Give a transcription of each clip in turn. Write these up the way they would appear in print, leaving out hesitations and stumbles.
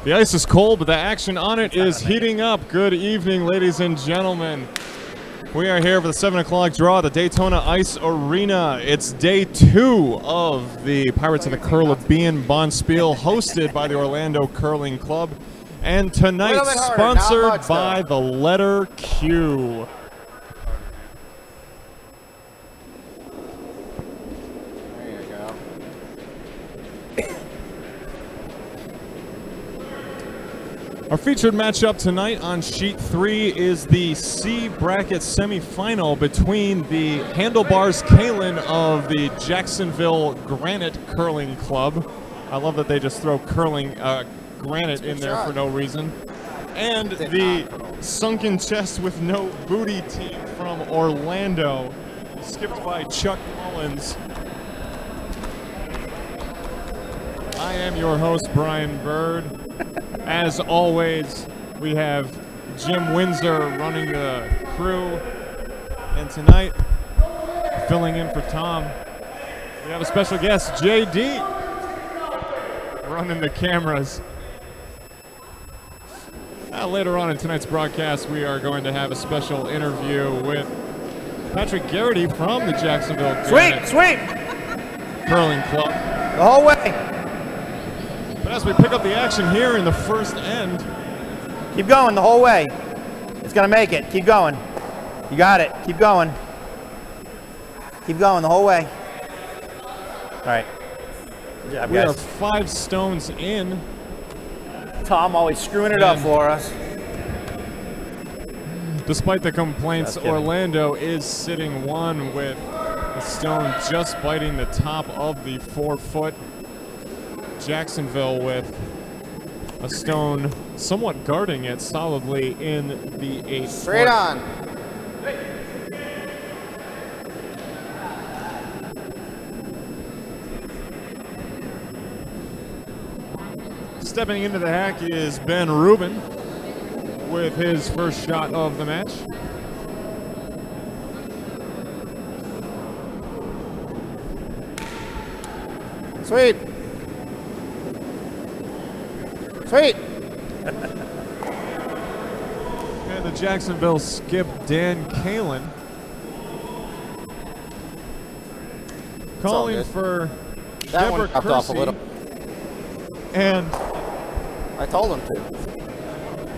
The ice is cold, but the action on it is heating up. Good evening, ladies and gentlemen. We are here for the 7 o'clock draw at the Daytona Ice Arena. It's day 2 of the Pirates of the Curl-Ribbean Bonspiel, hosted by the Orlando Curling Club. And tonight, sponsored by the letter Q. Our featured matchup tonight on Sheet 3 is the C bracket semifinal between the Handlebars Kaelin of the Jacksonville Granite Curling Club. I love that they just throw curling granite in there for no reason. And the Sunken Chest with No Booty team from Orlando, skipped by Chuck Mullins. I am your host, Brian Bird. As always, we have Jim Windsor running the crew, and tonight, filling in for Tom, we have a special guest, JD, running the cameras. Later on in tonight's broadcast, we are going to have a special interview with Patrick Garrity from the Jacksonville Curling Club. The whole way. But as we pick up the action here in the first end. Keep going the whole way. It's going to make it. Keep going. You got it. Keep going. Keep going the whole way. All right. Good job, we guys. are 5 stones in. Tom always screwing it up for us. Despite the complaints, Orlando is sitting 1 with the stone just biting the top of the 4-foot. Jacksonville with a stone somewhat guarding it solidly in the 8-foot. Straight on. Stepping into the hack is Ben Rubin with his first shot of the match. Sweet. Sweet. And the Jacksonville skip, Dan Kaelin, calling for that one Deborah dropped off a Kersey little. And I told him to.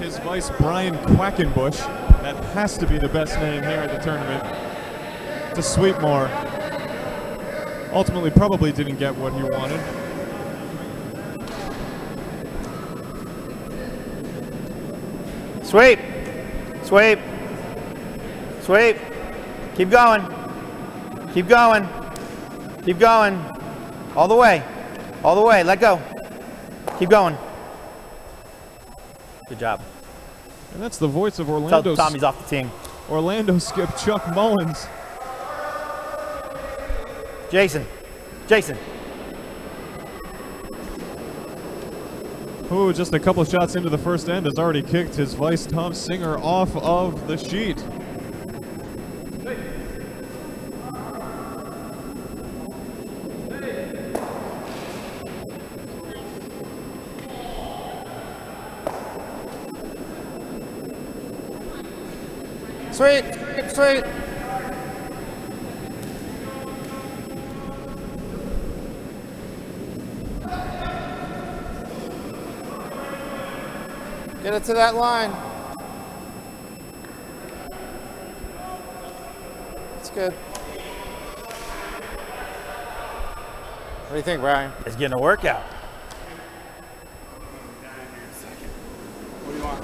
His vice, Brian Quackenbush. That has to be the best name here at the tournament. To Sweetmore. Ultimately, probably didn't get what he wanted. Sweep. Sweep. Sweep. Keep going. Keep going. Keep going. All the way. All the way. Let go. Keep going. Good job. And that's the voice of Orlando. Tommy's off the team. Orlando skip Chuck Mullins. Jason. Jason. Who, just a couple of shots into the first end, has already kicked his vice, Tom Singer, off of the sheet. Sweet. Sweet. Get it to that line. That's good. What do you think, Brian? It's getting a workout. What do you want?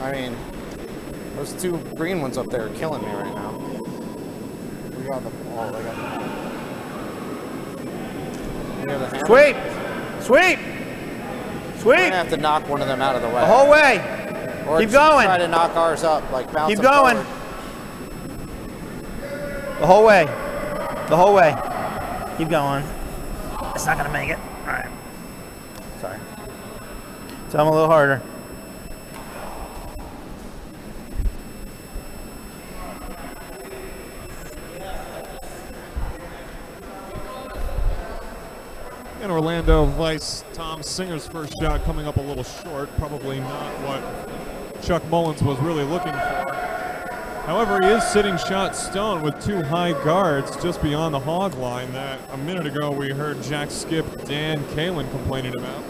I mean, those 2 green ones up there are killing me right now. We got the ball. I got the Sweep! Sweep! Sweep! We're gonna have to knock one of them out of the way. The whole way. Or Keep going. Try to knock ours up, like bounce. Keep going. Forward. The whole way. The whole way. Keep going. It's not gonna make it. All right. Sorry. Tell him a little harder. And Orlando Vice, Tom Singer's first shot coming up a little short. Probably not what Chuck Mullins was really looking for. However, he is sitting shot stone with 2 high guards just beyond the hog line that a minute ago we heard Jack Skip Dan Kaelin complaining about.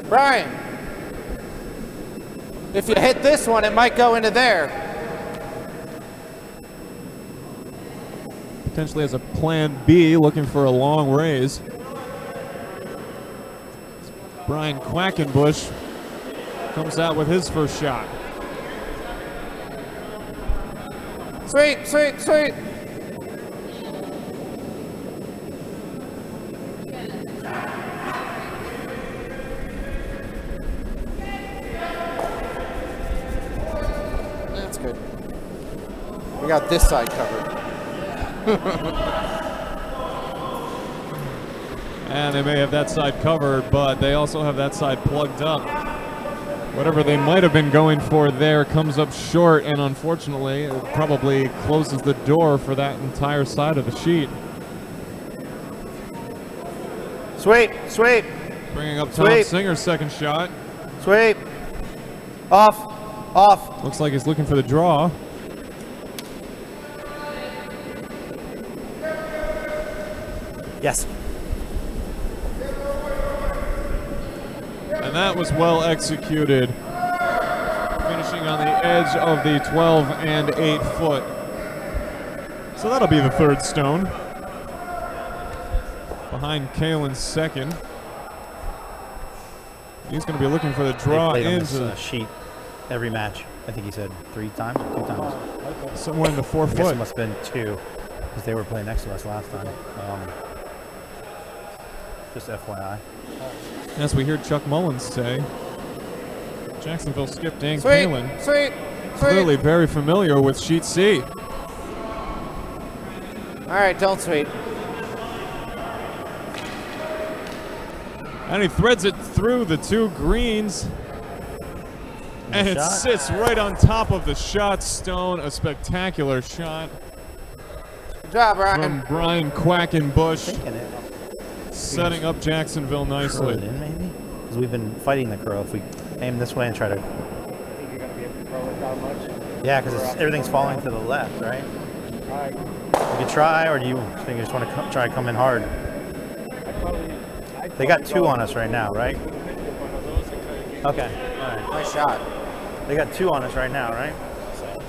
Brian, if you hit this one, it might go into there. Potentially as a plan B, looking for a long raise. Brian Quackenbush comes out with his first shot. Sweet, sweet, sweet. That's good. We got this side covered. And they may have that side covered, but they also have that side plugged up. Whatever they might have been going for there comes up short, and unfortunately, it probably closes the door for that entire side of the sheet. Sweep, sweep. Bringing up Tom Sweep. Singer's second shot. Sweep. Off, off. Looks like he's looking for the draw. Yes. And that was well executed. Finishing on the edge of the 12 and 8 foot. So that'll be the third stone. Behind Kaelin's second. He's going to be looking for the draw They played on into this, sheet every match. I think he said 3 times or 2 times. somewhere in the 4 I guess foot. it must have been 2 because they were playing next to us last time. Just FYI. As we hear Chuck Mullins say, Jacksonville skip Dan Sweet, Kaelin. sweet, sweet. Clearly very familiar with sheet C. All right, don't sweep. And he threads it through the 2 greens. And it Shot. sits right on top of the shot stone. A spectacular shot Good job, Brian. from Brian Quackenbush, Thinking it. setting up Jacksonville Curl nicely. it in maybe? Because we've been fighting the curl. If we aim this way and try to... Think you're going to be able to curl it down much? Yeah, because everything's falling to the left, right? All right. You could try, or do you think you just want to try to come in hard? They got 2 on us right now, right? Okay. All right. Nice shot. They got 2 on us right now, right?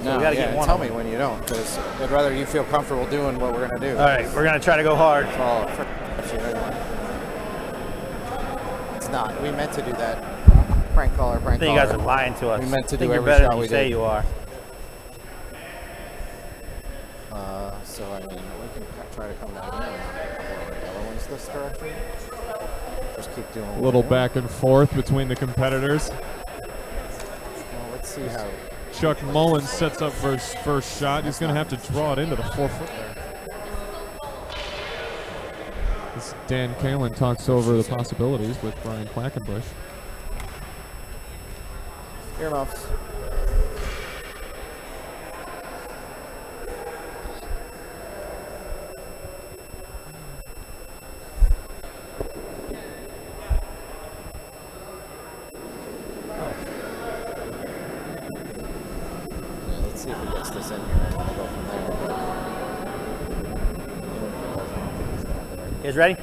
No, we gotta yeah, get one tell of me them. when you don't, because I'd rather you feel comfortable doing what we're going to do. All right, we're going to try to go hard. Oh, shit, anyway. It's not. We meant to do that. Prank caller, I prank think you caller. guys are lying to us. We meant to I think do you're every better shot than we you say did. you are. So, I mean, we can try to come down here. The other one's this direction. Just keep doing A little back and forth between the competitors. Well, let's see how. Chuck Mullins sets up for his first shot. He's going to have to draw it into the 4 foot there. As Dan Kaelin talks over the possibilities with Brian Quackenbush. Earmuffs. Let's see if he gets this in here and we'll go from there. You guys ready?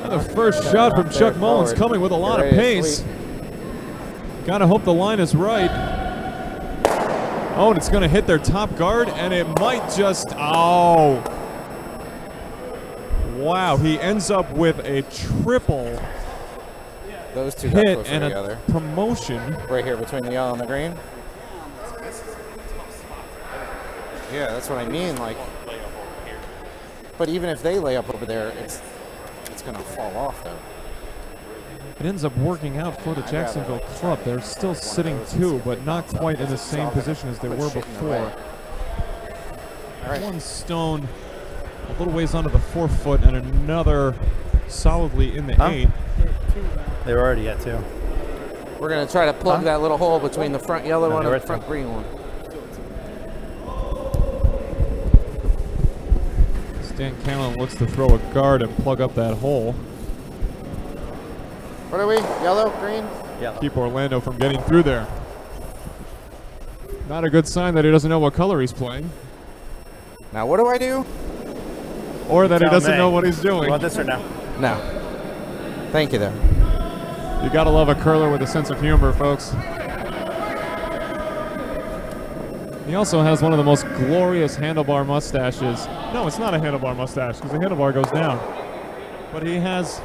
The first shot from Chuck Mullins coming with a lot of pace. Gotta hope the line is right. Oh, and it's gonna hit their top guard, and it might just, oh. Wow, he ends up with a triple Those two got hit closer and together. a promotion. Right here between the yellow and the green. Yeah, that's what I mean. Like, but even if they lay up over there, it's gonna fall off though. It ends up working out for the Jacksonville club. They're still sitting 2, but not quite in the same position as they were before. One stone a little ways onto the 4 foot and another solidly in the 8. They were already at 2. We're going to try to plug that little hole between the front yellow one and the front green one. Dan Kaelin looks to throw a guard and plug up that hole. What are we? Yellow, green? Yellow. Keep Orlando from getting through there. Not a good sign that he doesn't know what color he's playing. Now what do I do? Or that he doesn't know what he's doing. You want this or no? No. Thank you, though. You gotta love a curler with a sense of humor, folks. He also has one of the most glorious handlebar mustaches. No, it's not a handlebar mustache, because the handlebar goes down. But he has...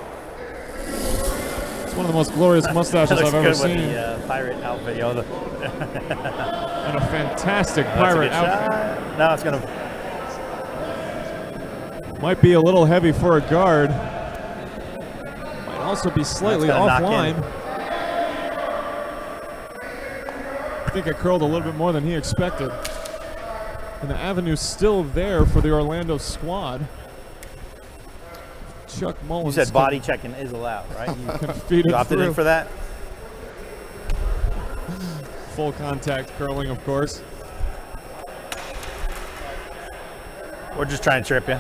It's one of the most glorious mustaches I've ever seen. The pirate outfit, yo. And a fantastic pirate outfit. No, it's gonna... Might be a little heavy for a guard. Might also be slightly offline. I think it curled a little bit more than he expected. And the avenue's still there for the Orlando squad. Chuck Mullins. You said body checking is allowed, right? You opted in for that? Full contact curling, of course. We're just trying to trip you.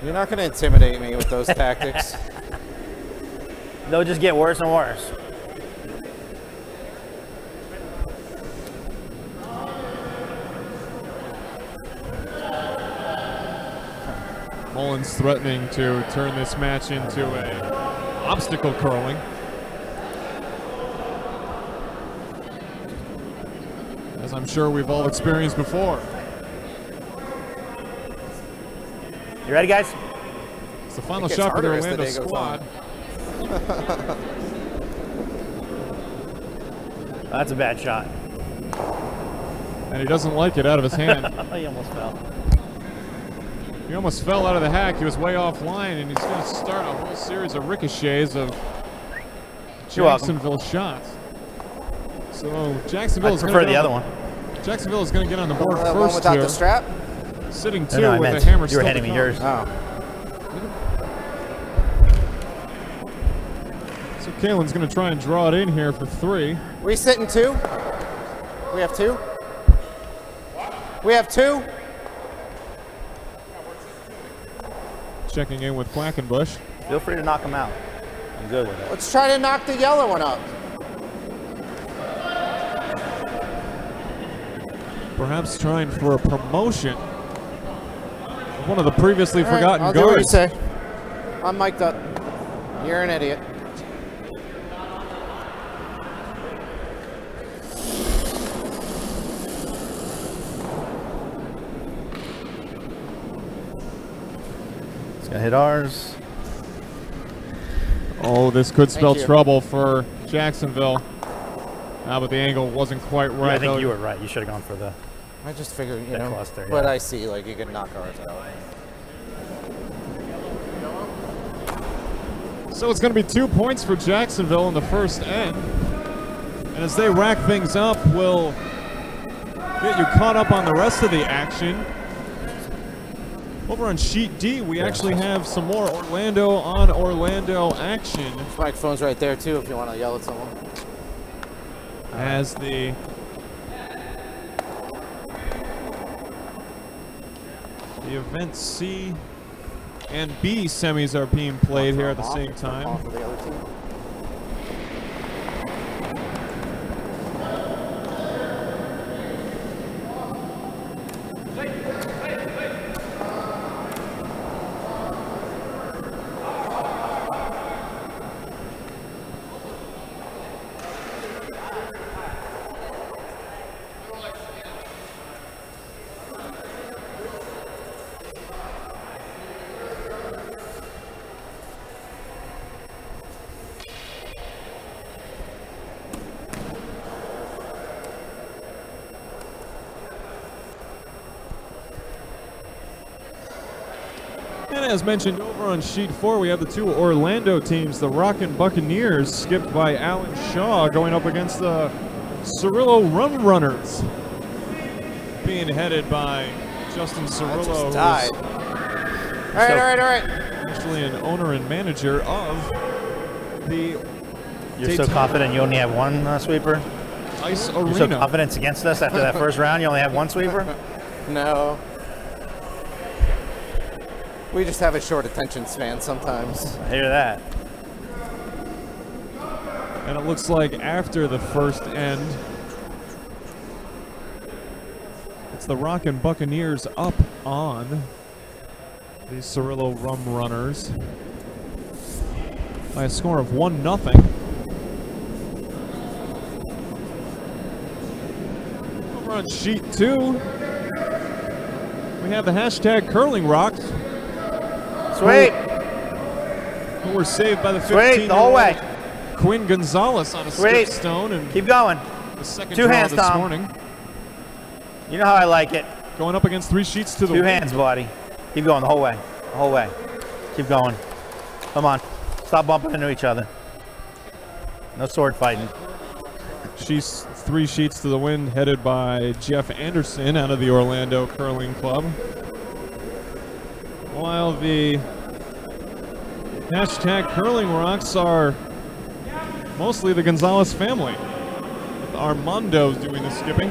You're not going to intimidate me with those tactics. They'll just get worse and worse. Mullins threatening to turn this match into a obstacle curling. As I'm sure we've all experienced before. You ready, guys? It's the final shot for the Orlando squad. That's a bad shot. And he doesn't like it out of his hand. He almost fell. He almost fell out of the hack. He was way offline, and he's going to start a whole series of ricochets of Jacksonville shots. So Jacksonville is going to prefer the other one. Jacksonville is going to get on the board That first one without here. the strap? Sitting two No, with a hammer. you were handing me yours. Oh. So Kaelin's going to try and draw it in here for three. We sitting two? We have two? We have two? Checking in with Quackenbush. Feel free to knock him out. I'm good with it. Let's try to knock the yellow one up. Perhaps trying for a promotion. One of the previously forgotten I'll guards. do what you say. I'm mic'd up. You're an idiot. It's gonna hit ours. Oh, this could spell trouble for Jacksonville. But the angle wasn't quite right. Yeah, I think you were right. You should have gone for the. I just figured, you know, cluster, but yeah. I see, like, you can knock ours out. So it's going to be 2 points for Jacksonville in the first end. And as they rack things up, we'll get you caught up on the rest of the action. Over on sheet D, we actually have some more Orlando on Orlando action. This microphone's right there, too, if you want to yell at someone. As the event C and B semis are being played here at the same time. And as mentioned, over on sheet 4, we have the two Orlando teams, the Rockin' Buccaneers, skipped by Alan Shaw, going up against the Cirillo Rum Runners, being headed by Justin Cirillo, died. All right. actually an owner and manager of the You're so confident you only have one sweeper? Ice Arena. You're so confident it's against us after that first round you only have one sweeper? No. We just have a short attention span sometimes. I hear that. And it looks like after the first end, it's the Rockin' Buccaneers up on the Cirillo Rum Runners by a score of 1-0. Over on sheet 2, we have the hashtag Curling Rocks. Sweet. Who were saved by the 15-year-old Sweet, the whole way. Quinn Gonzalez on a skip stone. And keep going. The second 2 draw hands, this Tom. morning. You know how I like it. Going up against 3 sheets to the 2 wind. hands, buddy. Keep going the whole way. The whole way. Keep going. Come on. Stop bumping into each other. No sword fighting. She's 3 sheets to the wind, headed by Jeff Anderson out of the Orlando Curling Club. While the hashtag Curling Rocks are mostly the Gonzalez family, with Armando doing the skipping.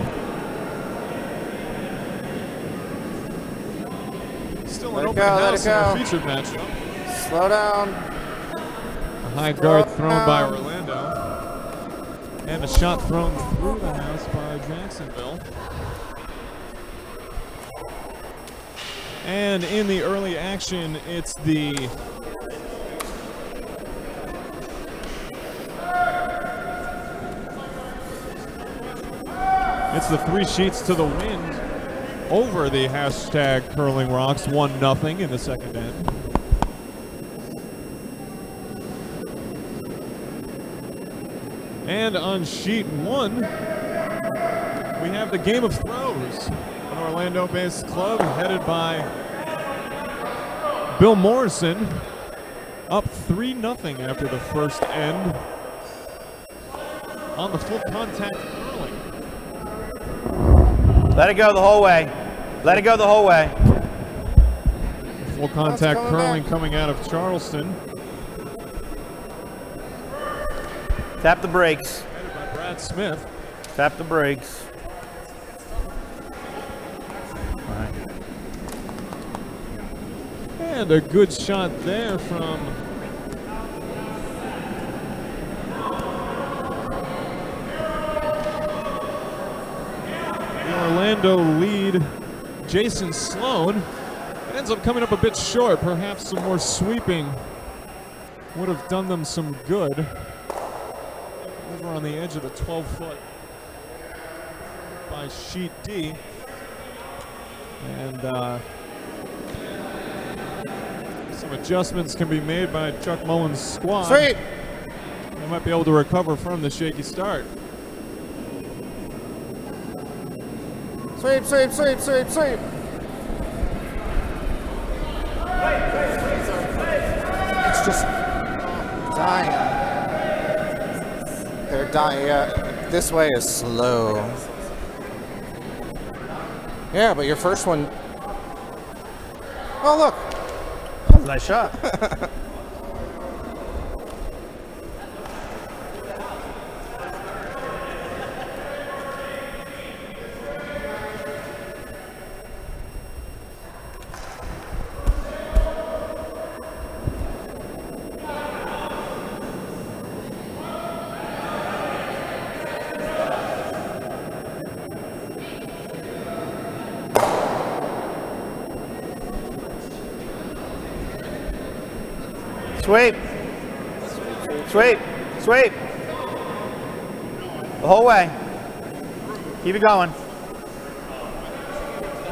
Still an open house in our featured matchup. Slow down. A high guard thrown by Orlando. And a shot thrown through the house by Jacksonville. And in the early action, it's the It's the 3 sheets to the wind over the hashtag Curling Rocks, 1-0 in the second end. And on sheet 1, we have the Game of Throws, an Orlando-based club headed by Bill Morrison, up 3-0 after the first end on the full contact curling. Let it go the whole way. Let it go the whole way. Full contact curling coming out of Charleston. Tap the brakes. Headed by Brad Smith. Tap the brakes. All right. And a good shot there from the Orlando lead, Jason Sloan. It ends up coming up a bit short. Perhaps some more sweeping would have done them some good. Over on the edge of the 12-foot by sheet D. And some adjustments can be made by Chuck Mullins' squad. Sweet. They might be able to recover from the shaky start. Sweep, sweep, sweep, sweep, sweep. It's just dying. They're dying. Yeah, this way is slow. Yeah, but your first one. Oh, look. That was a nice shot. Sweep. Sweep. Sweep. The whole way. Keep it going.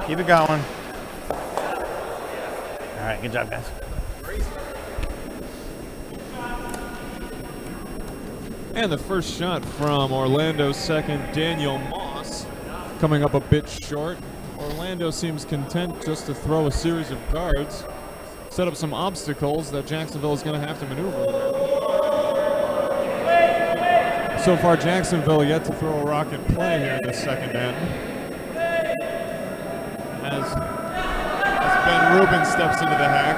Keep it going. All right, good job, guys. And the first shot from Orlando's second, Daniel Moss, coming up a bit short. Orlando seems content just to throw a series of guards, set up some obstacles that Jacksonville is going to have to maneuver. So far, Jacksonville yet to throw a rock in play here in the second end. As Ben Rubin steps into the hack.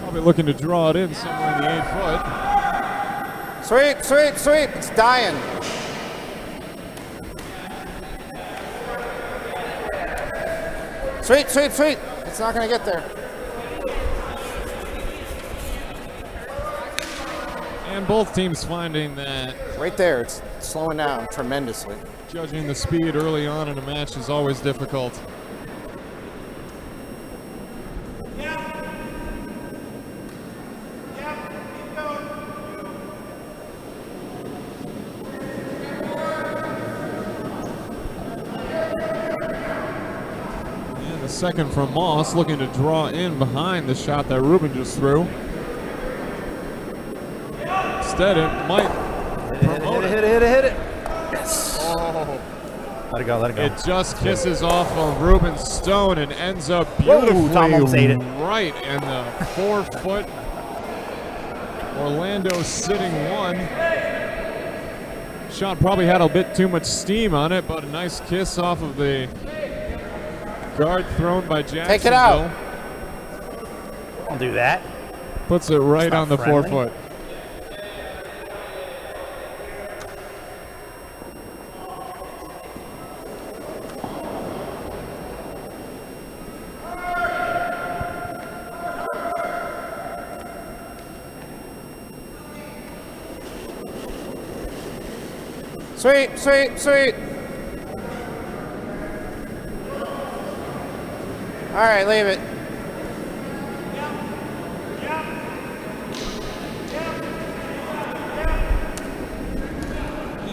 Probably looking to draw it in somewhere in the 8-foot. Sweep, sweep, sweep. It's dying. Sweep, sweep, sweep. It's not going to get there. And both teams finding that right there, it's slowing down tremendously. Judging the speed early on in a match is always difficult. Second from Moss, looking to draw in behind the shot that Ruben just threw. Instead, it might hit it. Yes. Oh. Let it go, let it go. It just kisses off of Ruben's stone and ends up beautifully right in the 4-foot. Orlando sitting one. Shot probably had a bit too much steam on it, but a nice kiss off of the guard thrown by Jacksonville. Take it out. Don't do that. Puts it right on the 4-foot. Sweep, sweep, sweep. All right, leave it.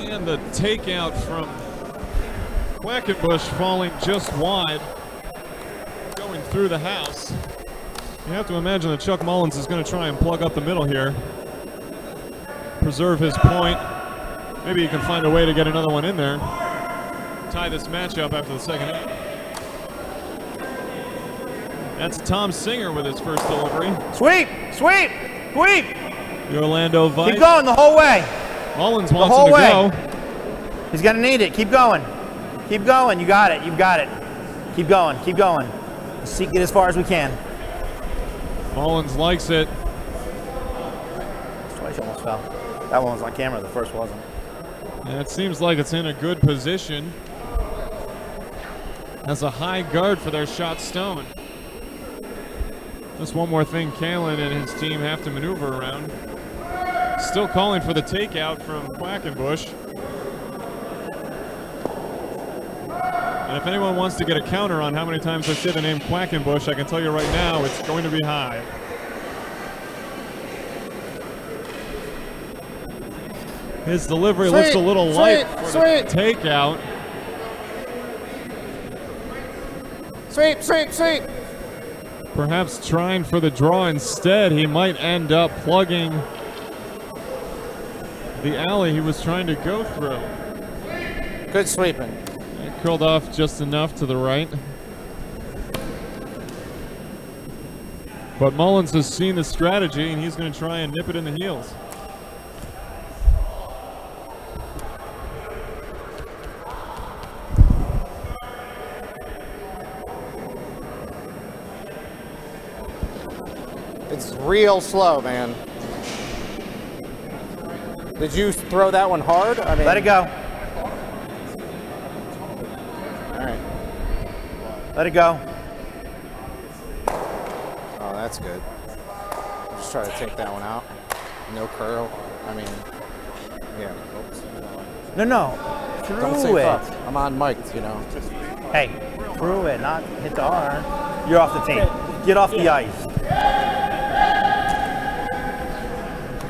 And the takeout from Quackenbush falling just wide, going through the house. You have to imagine that Chuck Mullins is going to try and plug up the middle here, preserve his point. Maybe he can find a way to get another one in there, tie this matchup after the second half. That's Tom Singer with his first delivery. Sweep! Sweep! Sweep! The Orlando Vice. Keep going the whole way. Mullins wants him to go. He's going to need it. Keep going. Keep going. You got it. You've got it. Keep going. Keep going. Let's get as far as we can. Mullins likes it. Twice you almost fell. That one was on camera. The first wasn't. And it seems like it's in a good position. Has a high guard for their shot stone. Just one more thing Kaelin and his team have to maneuver around. Still calling for the takeout from Quackenbush. And if anyone wants to get a counter on how many times I say the name Quackenbush, I can tell you right now it's going to be high. His delivery looks a little light for the takeout. Sweep, sweep, sweep. Perhaps trying for the draw instead. He might end up plugging the alley he was trying to go through. Good sweeping. It curled off just enough to the right. But Mullins has seen the strategy, and he's going to try and nip it in the heels. It's real slow, man. Did you throw that one hard? I mean, let it go. All right. Let it go. Oh, that's good. Just try to take that one out. No curl. I mean, yeah. Oops. No. Don't say fuck. I'm on mic, you know. Hey, through it, not hit the R. You're off the team. Get off the ice.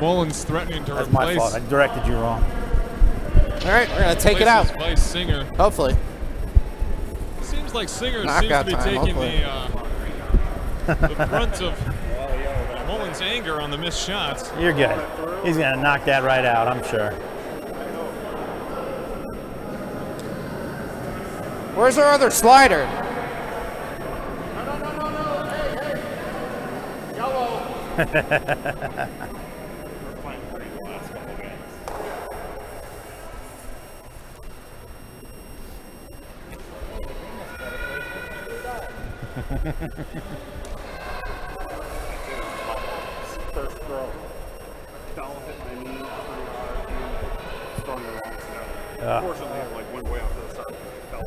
Mullins threatening to That's replace. my fault. I directed you wrong. All right, we're gonna take it out. Vice Singer. Hopefully. Seems like Singer Knockout seems to be time, taking the brunt of Mullins' anger on the missed shots. You're good. He's gonna knock that right out, I'm sure. Where's our other slider? No. Hey. Yellow. First throw. Foul hit my knee. Unfortunately, it like went way off to the side. It fell.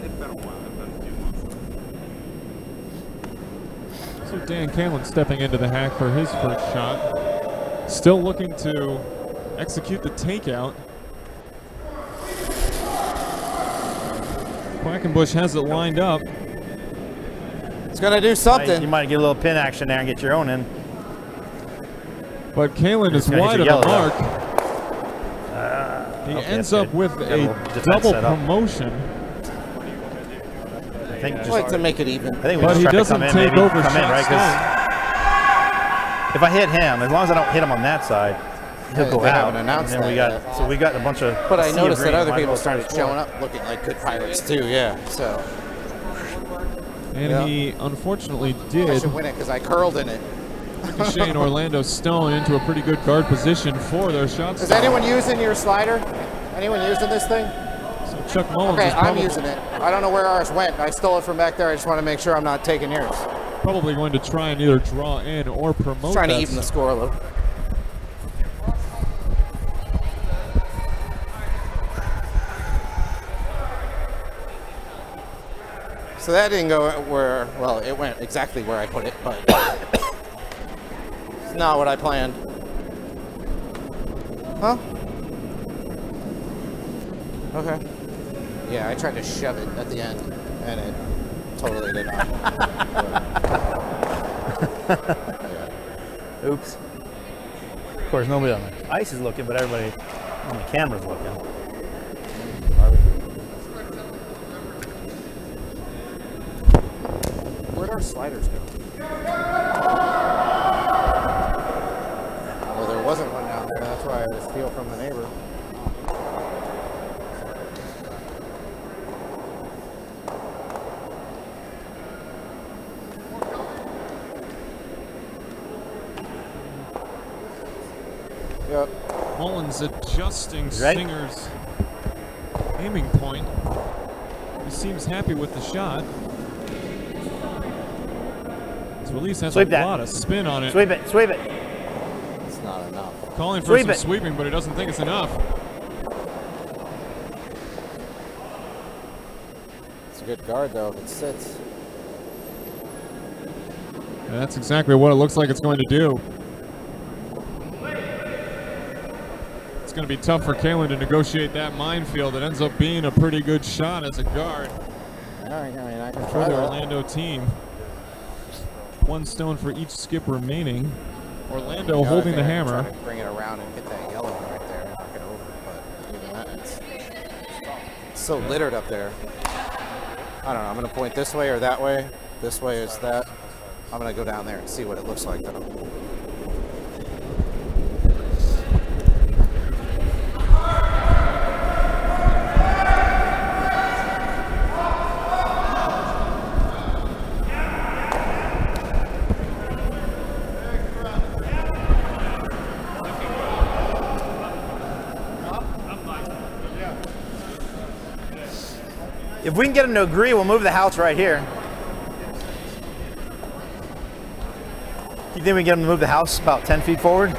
It's been a while. It's been a few months. So Dan Kaelin stepping into the hack for his first shot. Still looking to execute the takeout. Quackenbush has it lined up. It's going to do something. You might get a little pin action there and get your own in. But Kaelin is wide of the mark. He ends up with a double promotion. I think just like to make it even. I think but he doesn't take over shots. If I hit him, as long as I don't hit him on that side, he'll go out. Haven't announced and then we that got so we got a bunch of. But I noticed that other people started showing up looking like good pilots too. Yeah. So. And he unfortunately I did. should win it because I curled in it. Ricochet and Orlando Stone into a pretty good guard position for their shots. Is anyone using your slider? Anyone using this thing? So Chuck Mullins Okay, is probably, I'm using it. I don't know where ours went. I stole it from back there. I just want to make sure I'm not taking yours. probably going to try and either draw in or promote. Just trying to even the score a little. So that didn't go where, well, it went exactly where I put it, but it's not what I planned. Huh? Okay. Yeah, I tried to shove it at the end, and it totally did not. Yeah. Oops. Of course, nobody on the ice is looking, but everybody on the camera's looking. Where'd our sliders go? Well, there wasn't one down there. That's why I had to steal from the neighbor. Yep. Mullins adjusting Singer's aiming point. He seems happy with the shot. His release has a lot of spin on it. Sweep it, sweep it. It's not enough. Calling for some sweeping, but he doesn't think it's enough. It's a good guard, though, if it sits. And that's exactly what it looks like it's going to do. It's going to be tough for Kaelin to negotiate that minefield. It ends up being a pretty good shot as a guard. I mean, I can For try the that. Orlando team. 1 stone for each skip remaining. Orlando holding the hammer. Try to bring it around and hit that yellow one right there and knock it over. But even that, it's so littered up there. I don't know. I'm going to point this way or that way. This way is that. I'm going to go down there and see what it looks like, though. If we can get them to agree, we'll move the house right here. You think we can get them to move the house about 10 feet forward?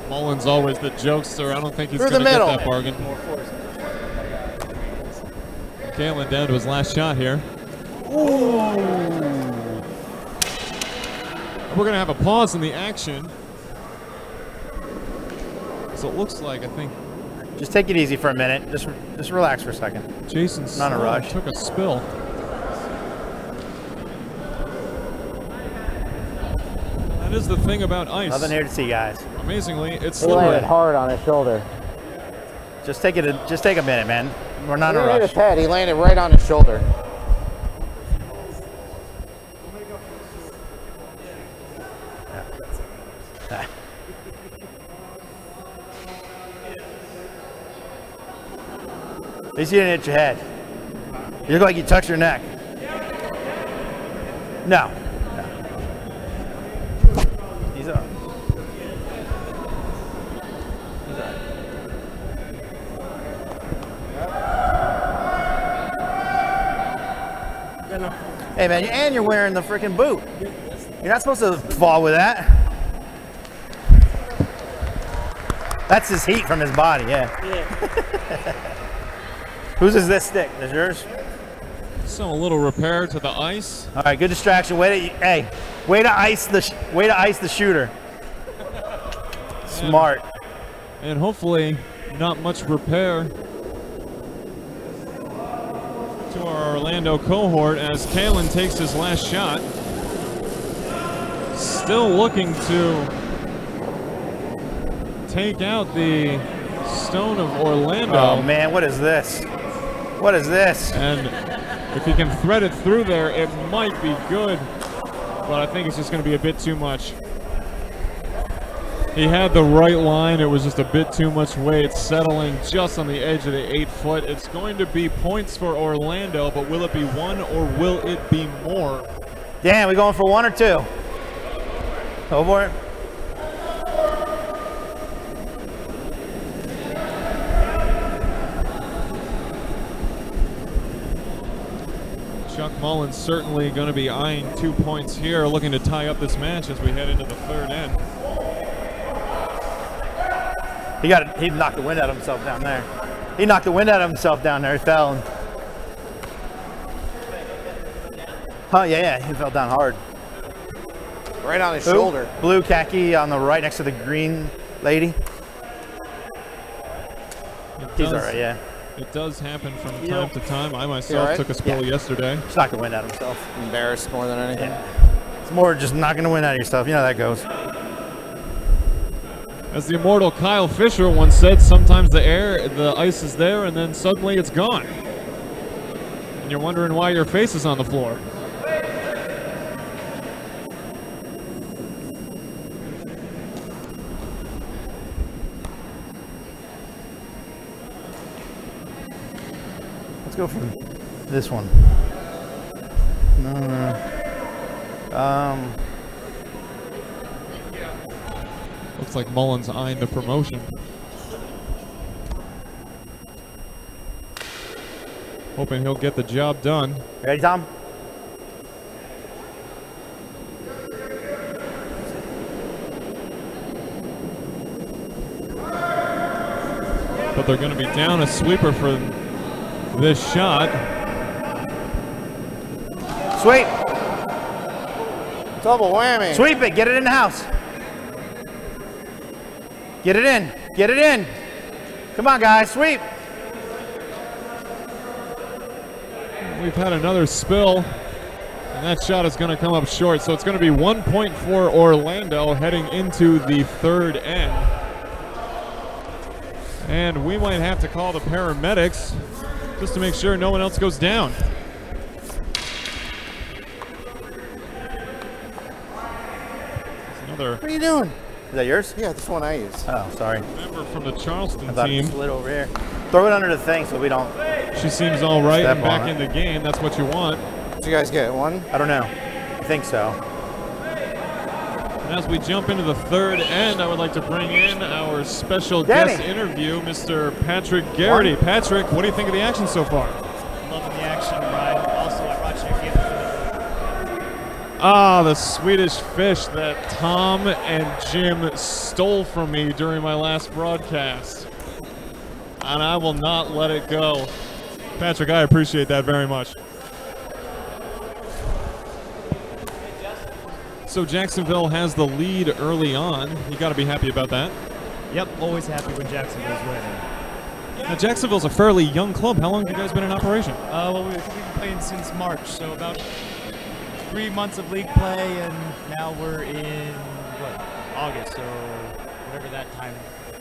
Mullins always the jokester. I don't think he's Through going to the get middle. that bargain. Kaelin down to his last shot here. Ooh. We're going to have a pause in the action. So it looks like, I think, Just take it easy for a minute. Just relax for a second. Jason Not a rush. took a spill. That is the thing about ice. Nothing here to see, guys. Amazingly, it's He landed slippery. hard on his shoulder. Just take a minute, man. We're not He in a didn't hit rush. his head. He landed right on his shoulder. At least you didn't hit your head. You look like you touched your neck. No. He's up. He's up. Hey man, and you're wearing the freaking boot. You're not supposed to fall with that. That's his heat from his body, yeah. Whose is this stick? Is yours? So a little repair to the ice. All right, good distraction. Way to ice the shooter. Smart. And hopefully not much repair to our Orlando cohort as Kaelin takes his last shot. Still looking to take out the stone of Orlando. Oh man, what is this? What is this? And if he can thread it through there, it might be good, but I think it's just going to be a bit too much. He had the right line. It was just a bit too much weight, settling just on the edge of the 8 foot. It's going to be points for Orlando, but will it be 1 or will it be more? Dan, we going for 1 or 2? Go for it. Chuck Mullins certainly going to be eyeing 2 points here, looking to tie up this match as we head into the third end. He knocked the wind out of himself down there. He knocked the wind out of himself down there. He fell. Oh yeah, he fell down hard. Right on his shoulder. Blue khaki on the right next to the green lady. He's all right, yeah. It does happen from time to time. I myself took a spill yesterday. Just knocked the wind out of himself. Embarrassed more than anything. Yeah. It's more just knocking the wind out of yourself. You know how that goes. As the immortal Kyle Fisher once said, sometimes the ice is there and then suddenly it's gone. And you're wondering why your face is on the floor. Let's go for this one. No. Looks like Mullins eyeing the promotion. Hoping he'll get the job done. Ready, Tom? But they're going to be down a sweeper for this shot. Sweep. Double whammy. Sweep it. Get it in the house. Get it in. Get it in. Come on, guys. Sweep. We've had another spill, and that shot is going to come up short. So it's going to be 1 point for Orlando heading into the third end. And we might have to call the paramedics just to make sure no one else goes down. Another. What are you doing? Is that yours? Yeah, this one I use. Oh, sorry. Member from the Charleston I thought team. it slid over here. Throw it under the thing so we don't. She seems all right Step and back on in it. the game. That's what you want. Did you guys get one? I don't know. I think so. And as we jump into the third end, I would like to bring in our special guest interview, Mr. Patrick Garrity. Patrick, what do you think of the action so far? Loving the action, Ryan. Also, I brought you a gift. Ah, the Swedish fish that Tom and Jim stole from me during my last broadcast. And I will not let it go. Patrick, I appreciate that very much. So Jacksonville has the lead early on. You got to be happy about that. Yep, always happy when Jacksonville's winning. Now, Jacksonville's a fairly young club. How long have you guys been in operation? Well, we've been playing since March, so about 3 months of league play, and now we're in, what, August, so whatever that time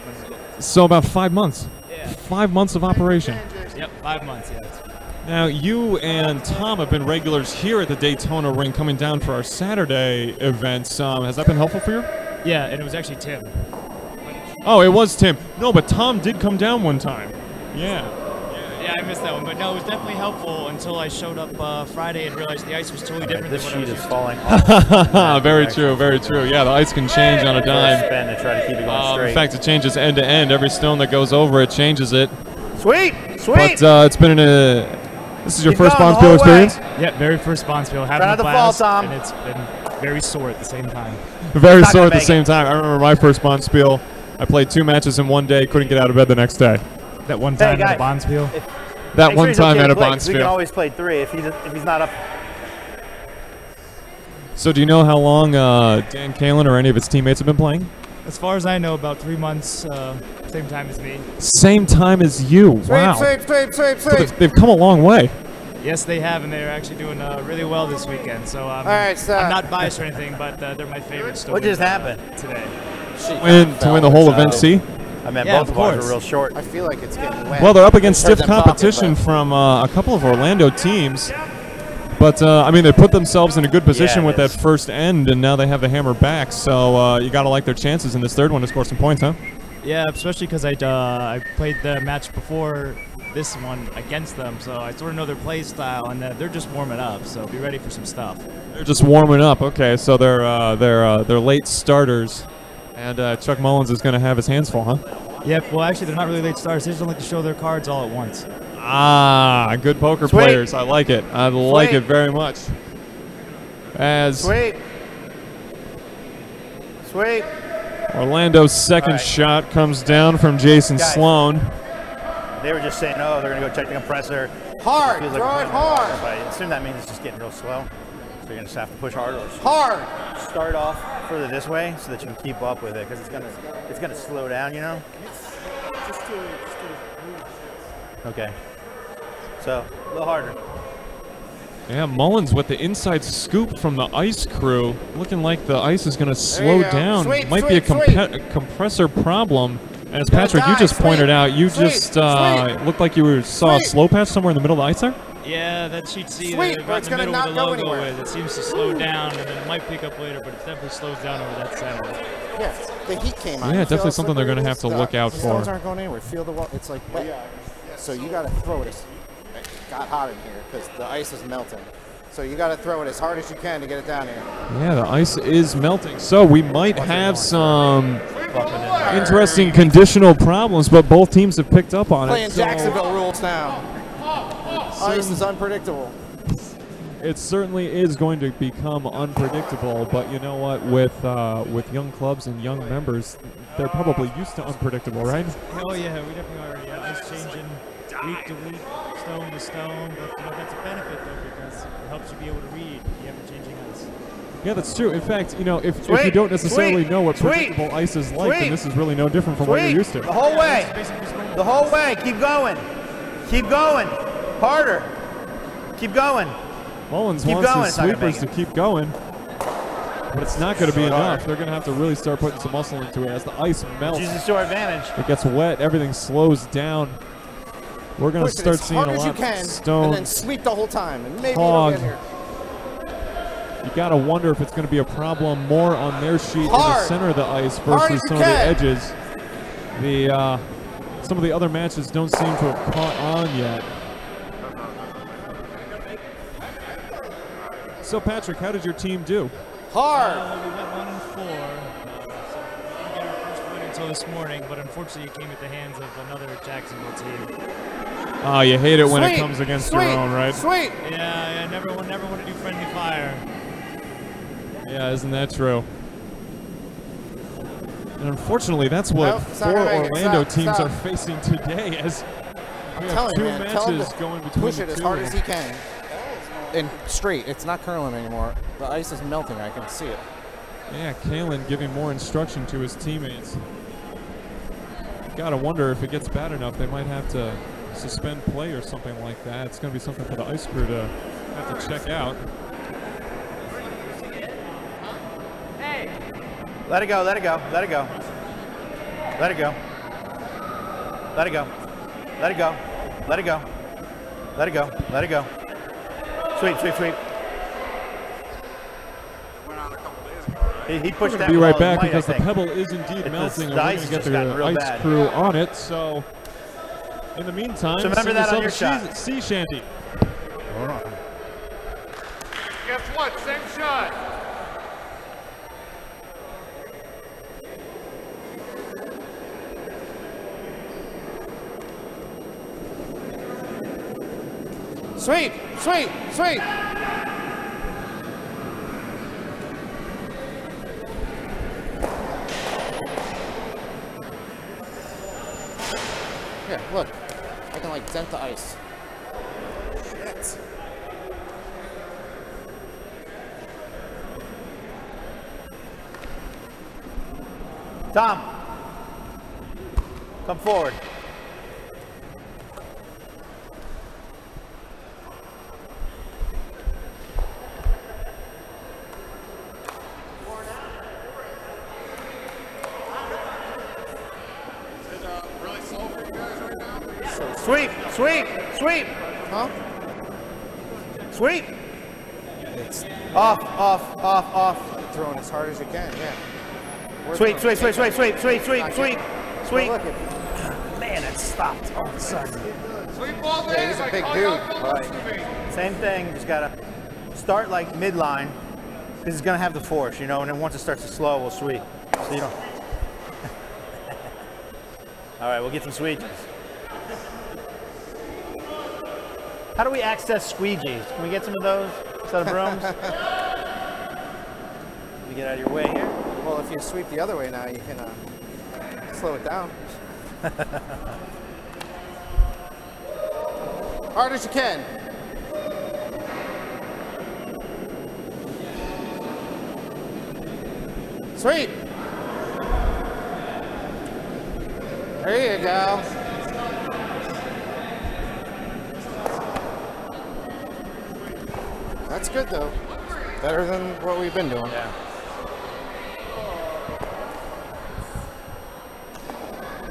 was. So about 5 months. Yeah. 5 months of operation. Yep, 5 months, yeah. Now, you and Tom have been regulars here at the Daytona Ring coming down for our Saturday events. Has that been helpful for you? Yeah, and it was actually Tim. Oh, it was Tim. No, but Tom did come down one time. Yeah. Yeah, I missed that one, but no, it was definitely helpful until I showed up Friday and realized the ice was totally different This than what I sheet was is used falling off. Very true, very true. Yeah, the ice can change on a dime. Spin to try to keep it going straight. In fact, it changes end to end. Every stone that goes over it changes it. Sweet, sweet. But it's been this is your Keep first going the Bonspiel whole experience? Yeah, very first Bonspiel. Having Try a not to fall, blast, Tom. and it's been very sore at the same time. Very Not sore gonna at the make same time. I remember my first Bonspiel. I played 2 matches in one day, couldn't get out of bed the next day. That one time guys, at the Bonspiel? That Make one sure he's time okay at to a play, 'cause we can Bonspiel. always play 3 if he's not up. So do you know how long Dan Kaelin or any of his teammates have been playing? As far as I know, about 3 months, same time as me. Same time as you. Wow. So they've come a long way. Yes, they have, and they're actually doing really well this weekend. So All right, I'm not biased or anything, but they're my favorites to What win, just happened? Today. To win the whole event, see? I mean, Yeah, both of of ours course. are real short. I feel like it's getting wet. Well, they're up against I heard stiff them talking, competition but- from a couple of Orlando teams. But, I mean, they put themselves in a good position Yeah, with it that is. first end, and now they have the hammer back. So you got to like their chances in this third one to score some points, huh? Yeah, especially because I played the match before this one against them, so I sort of know their play style, and they're just warming up. So be ready for some stuff. They're just warming up. Okay, so they're late starters, and Chuck Mullins is going to have his hands full, huh? Yep. Well, actually, they're not really late starters. They just don't like to show their cards all at once. Ah, good poker Sweet. players. I like it. I like Sweet. it very much. As Sweep. Sweep. Orlando's second All right. shot comes down from Jason Guys. Sloan. They were just saying, oh, they're going to go check the compressor. Hard, Feels throw we're it putting hard. But I assume that means it's just getting real slow. So you're going to have to push harder. Or Hard. start off further this way so that you can keep up with it, because it's gonna slow down, you know. Okay. So a little harder. Yeah, Mullins with the inside scoop from the ice crew. Looking like the ice is going to slow you go. down. Sweep, Might be a sweep, sweep. compressor problem. As Gotta Patrick, you die. just Sweep, pointed out, you sweep, just sweep. looked like you saw a Sweep. slow patch somewhere in the middle of the ice there? Yeah, that sheet C Sweet, right but it's in the gonna middle not with the go logo anywhere. with. It seems to slow down, and then it might pick up later, but it definitely slows down over that center. Yeah, the heat came on. Yeah, You feel definitely how something they're slippery gonna it have is? to look out The stones for. aren't going anywhere. Feel the wall. It's like wet. So you got to throw it. It got hot in here because the ice is melting. So you got to throw it as hard as you can to get it down here. Yeah, the ice is melting. So we might have some interesting conditional problems, but both teams have picked up on Playing it. So Jacksonville rules now. Ice is unpredictable. it certainly is going to become unpredictable, but you know what? With young clubs and young members, they're probably used to unpredictable, right? Oh yeah, we definitely already ice changing week to week, stone to stone, but you know, that's a benefit though because it helps you be able to read the ever-changing ice. Yeah, that's true. In fact, you know, if you Sweet, don't necessarily sweet, know what sweet, predictable ice is like, then sweet. this is really no different from what you're Sweet. used to. The whole way. Basically just going The whole way. Keep going. Keep going. Harder. Keep going. Mullins Keep wants going, his it's not gonna sweepers to make keep going, but it's not going to be enough. They're going to have to really start putting some muscle into it as the ice melts. Use this to our advantage. It gets wet. Everything slows down. We're going to Push it start as seeing hard a as you lot can, of and stones. then sweep the whole time, and maybe Hog. it'll get here. You got to wonder if it's going to be a problem more on their sheet in the Hard. center of the ice Hard versus as you some of the can. edges. Some of the other matches don't seem to have caught on yet. So Patrick, how did your team do? Hard. we went 1-4. So we didn't get our first win until this morning, but unfortunately it came at the hands of another Jacksonville team. Oh, you hate it when it Sweet. comes against Sweet. your own, right? Sweet. Yeah, never want to do friendly fire. Yeah, isn't that true? And unfortunately, that's what Nope, it's not 4 gonna make it. Orlando Stop, teams stop. are facing today as we have Telling 2 you, man, tell him matches to going between push the it as two. hard as he can. And straight. It's not curling anymore. The ice is melting. I can see it. Yeah, Kaelin giving more instruction to his teammates. Gotta wonder if it gets bad enough, they might have to suspend play or something like that. It's gonna be something for the ice crew to have to check out. Let it go. Let it go. Let it go. Let it go. Let it go. Let it go. Let it go. Let it go. Let it go. Sweep, sweep, sweep. He pushed that. Be with right all his back might, because I the think. pebble is indeed The melting. And ice we're has gonna get just gotten the real ice bad. crew on it. So in the meantime, So remember sing that on yourself your a shot. sea shanty. Guess what? Same shot. Sweep. Sweep. Sweep. Here, look. I can like dent the ice. Shit. Tom, come forward. Sweep, sweep, sweep. Huh? Sweep. It's Off, off, off, off. throwing as hard as you can, yeah. We're Sweep, throwing- sweep, sweep, sweep, sweep, sweep, Not sweep, yet. sweep. But look, if- Man, it stopped all of a sudden. Sweep ball Yeah, he's a big dude, but Same thing, just gotta start like midline. This is gonna have the force, you know, and then once it starts to slow, we'll sweep. So you don't. All right, we'll get some squeegees. How do we access squeegees? Can we get some of those instead of brooms? Let me get out of your way here. well, if you sweep the other way now, you can slow it down. Hard as you can. Sweep. There you go. That's good though. Better than what we've been doing. Yeah.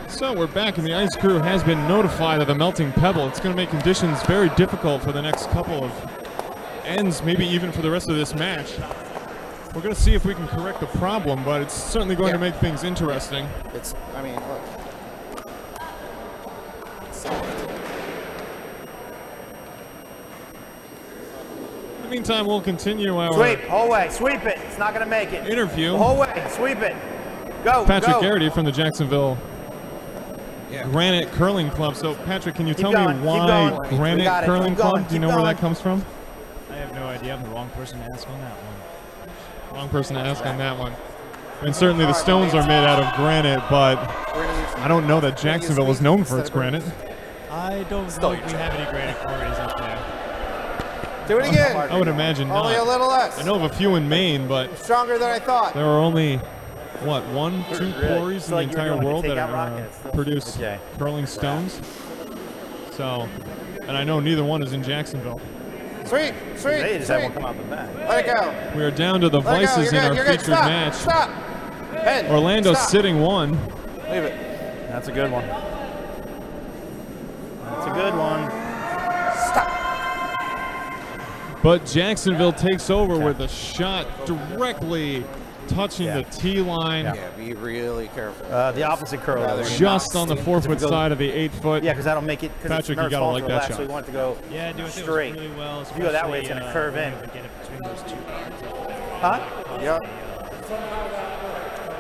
So we're back, and the ice crew has been notified of the melting pebble. It's going to make conditions very difficult for the next couple of ends, maybe even for the rest of this match. We're going to see if we can correct the problem, but it's certainly going to make things interesting. It's, I mean, look. It's soft. In the meantime, we'll continue our Sweep, whole way, sweep it. It's not gonna make it. interview. The whole way, sweep it. Go, Patrick go. Garrity from the Jacksonville Granite Curling Club. So, Patrick, can you tell going, me keep why going. We Granite got it. Curling Keep going, Club? Do you keep know where that going. comes from? I have no idea. I'm the wrong person to ask on that one. Wrong person to ask on that one. And certainly the stones are made out of granite, but I don't know that Jacksonville is known for its granite. I don't know if we have any granite quarries up there. Do it again. I would imagine Only a not. little less. I know of a few in Maine, but Stronger than I thought. there are only, what, 1, 2 Really? quarries It's in the like you're entire doing world the that takeout are, rockets. produce Okay. curling stones. So, and I know neither one is in Jacksonville. Sweet, sweet, They just have sweet. one come out the back. Let it go. We are down to the Let it go. vices You're in good. our You're good. featured Stop. match. Stop. Head. Orlando Stop. sitting 1. Leave it. That's a good one. That's a good one. But Jacksonville takes over with a shot directly touching the tee line. Yeah, be really careful. The opposite curl. Rather Just on the 4-foot side of the 8-foot. Yeah, because that'll make it. Patrick, you gotta like that shot. So we want it to go Yeah, doing straight. really well. If you go that way, it's especially, gonna curve in. when we Get it between those two guards up there. Huh? Yep.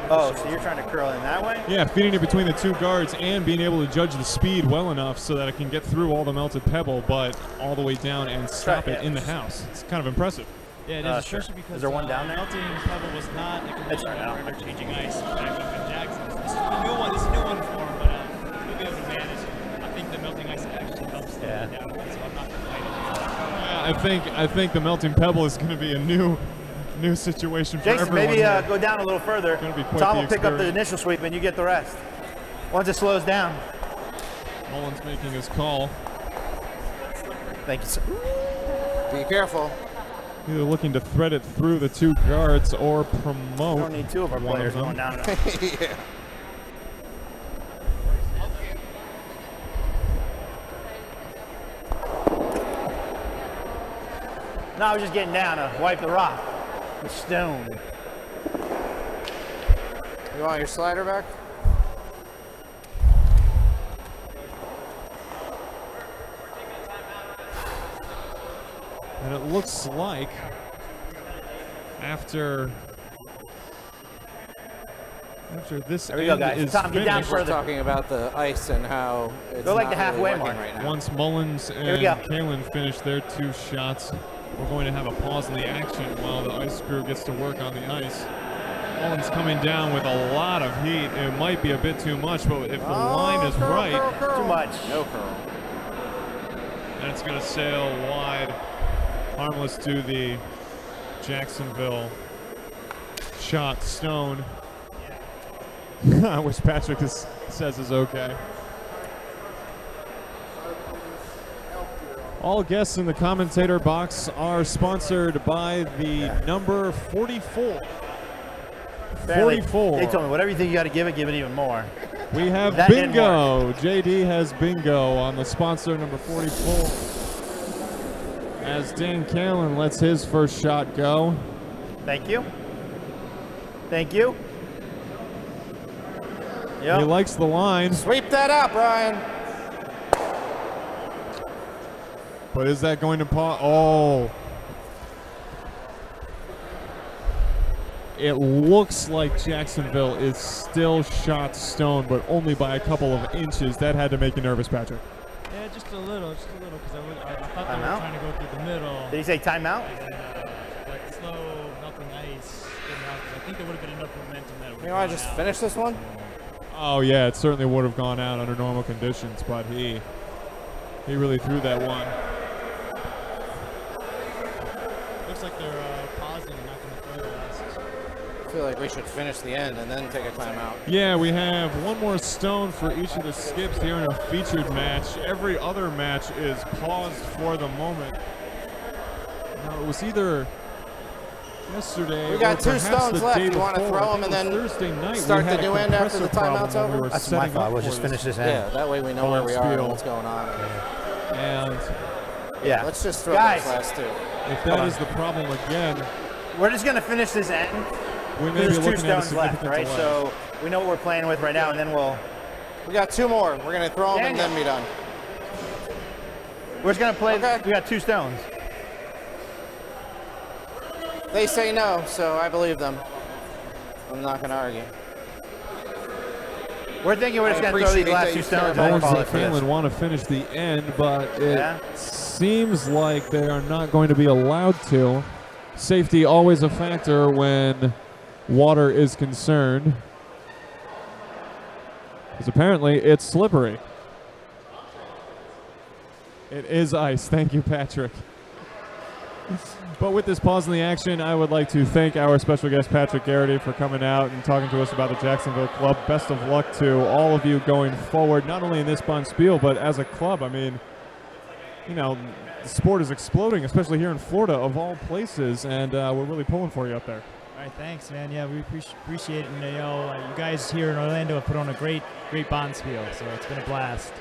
Oh, so you're trying to curl in that way? Yeah, feeding it between the two guards and being able to judge the speed well enough so that it can get through all the melted pebble, but all the way down and stop it in the house. It's kind of impressive. Yeah, it is, Sure. especially because Is there one down there? melting pebble was not a It's concern right for now. interchanging ice back up in Jackson. This is a new one. This is a new one for him, but he'll be able to manage. I think the melting ice actually helps slow it down, so I'm not complaining. Yeah, I think the melting pebble is going to be a new situation for Jason, everyone. maybe here. go down a little further. Gonna be quite Tom the will pick up the experience. initial sweep and you get the rest. Once it slows down. Mullins making his call. Thank you, sir. Be careful. Either looking to thread it through the two guards or We promote don't need two of our one players of them. going down. Yeah. No, I was just getting down to wipe the rock. The stone. You want your slider back? And it looks like after this There we go, end guys. is Tom, get down finished, We're further. talking about the ice and how it's Go like not the halfway really working mark. right now. once Mullins we and go. Kaelin finish their 2 shots, we're going to have a pause in the action while the ice crew gets to work on the ice. Kaelin's coming down with a lot of heat. It might be a bit too much, but if the line is right, Too much. No curl. then it's going to sail wide, harmless to the Jacksonville shot stone. Which Patrick says is okay. All guests in the commentator box are sponsored by the number 44. Apparently, 44. They told me whatever you think you got to give it even more. We have That didn't bingo. JD has bingo on the sponsor number 44. As Dan Kaelin lets his first shot go. Thank you. Thank you. Yep. He likes the line. Sweep that out, Brian. But is that going to pause? Oh. It looks like Jacksonville is still shot stone, but only by a couple of inches. That had to make you nervous, Patrick. Yeah, just a little, because I thought they were Timeout? trying to go through the middle. Did he say timeout? Like slow, nothing nice. I think there would have been enough momentum that it would You know, I just finished this one. Oh, yeah, it certainly would have gone out under normal conditions, but he really threw that one. Looks like they're pausing and not going to throw the last. I feel like we should finish the end and then take a timeout. Yeah, we have one more stone for each of the skips here in a featured match. Every other match is paused for the moment. Now, it was either yesterday We got or 2 perhaps stones the left. day You want to before. throw I them think and it was then Thursday night start we the had a new end after the compressor timeout's problem when we over? were That's setting my fault. up We'll for just this. finish this end. Yeah, that way we know where we are and Spiel. what's going on. And Yeah. Let's just throw Guys. those last 2. if that is the problem again, We're just going to finish this end. we may be There's 2 looking at a stones left, significant right? delay. So we know what we're playing with right now, and then We got 2 more. We're going to throw them and Daniel. then be done. we're just going to play. Okay. We got 2 stones. They say no, so I believe them. I'm not going to argue. We're thinking we're just going to throw these appreciate last that 2 you stones care and Owens call and it for this. Kaelin want to finish the end, but it Yeah. seems like they are not going to be allowed to. Safety always a factor when water is concerned, because apparently it's slippery. It is ice. Thank you, Patrick. But with this pause in the action, I would like to thank our special guest, Patrick Garrity, for coming out and talking to us about the Jacksonville club. Best of luck to all of you going forward, not only in this Bonspiel, but as a club. I mean, you know, the sport is exploding, especially here in Florida, of all places, and we're really pulling for you up there. All right, thanks, man. Yeah, we appreciate it. And, you guys here in Orlando have put on a great Bonspiel, so it's been a blast.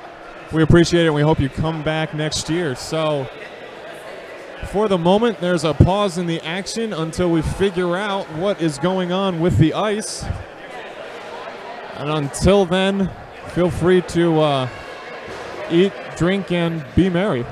We appreciate it, and we hope you come back next year. So, for the moment, there's a pause in the action until we figure out what is going on with the ice. And until then, feel free to eat, drink, and be merry.